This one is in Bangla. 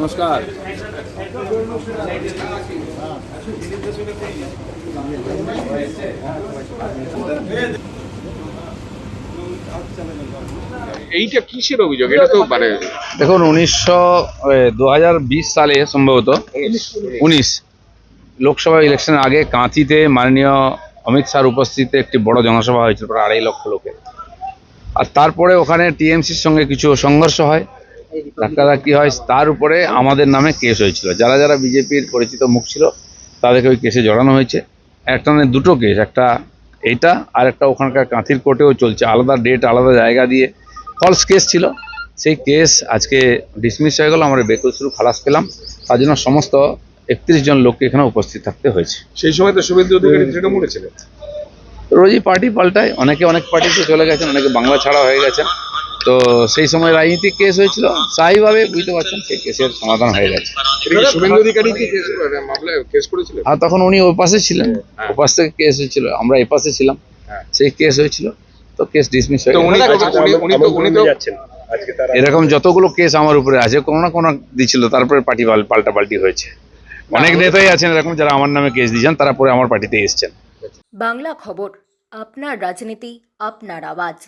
নমস্কার। এইটা কিসের অভিযোগ? এটা তো মানে দেখুন 2020 সালে সম্ভবত 19 লোকসভা ইলেকশনের আগে কাঁথিতে মাননীয় অমিত শাহর উপস্থিতিতে একটি বড় জনসভা হয়েছিল প্রায় 2.5 লক্ষ লোকের। আর তারপরে ওখানে টিএমসির সঙ্গে কিছু সংঘর্ষ হয়, ধাক্কাধাক্কি হয়, তার উপরে আমাদের নামে কেস হয়েছিল। যারা যারা বিজেপির পরিচিত মুখ ছিল তাদেরকে ওই কেসে জড়ানো হয়েছে। একটা মানে দুটো কেস, একটা এইটা আর একটা ওখানকার কাঁথির কোর্টেও চলছে, আলাদা ডেট আলাদা জায়গা দিয়ে ফলস কেস ছিল। সেই কেস আজকে ডিসমিস হয়ে গেল, আমরা বেকসুর খালাস পেলাম। তার জন্য সমস্ত 31 জন লোককে এখানে উপস্থিত থাকতে হয়েছে। সেই সময় তো শুভেন্দু অধিকারী তৃণমূলে ছিলেন। রোজই পার্টি পাল্টায়, অনেকে অনেক পার্টিতে চলে গেছেন, অনেকে বাংলা ছাড়া হয়ে গেছেন। তো সেই সময় রাজনীতিক কেস হয়েছিল, স্থায়ীভাবে বুঝতে পারছেন সেই কেসের সমাধান হয়ে গেছে। শুভেন্দু অধিকারী কি মামলায় কেস করেছিলেন? আর তখন উনি ওই পাশে ছিলেন, ওই পাশ থেকে কেস হয়েছিল, আমরা এই পাশে ছিলাম, সেই কেস হয়েছিল। তো কেস ডিসমিস হয়ে গেছে। এরকম যতগুলো কেস আমার উপরে আছে, কোনো না কোনো দিছিল, তারপরে পার্টি পাল্টাপাল্টি হয়েছে। অনেক নেতাই আছেন এরকম যারা আমার নামে কেস দিয়েছেন, তারা পরে আমার পার্টিতে এসেছেন। বাংলা খবর, আপনার রাজনীতি, আপনার আওয়াজ।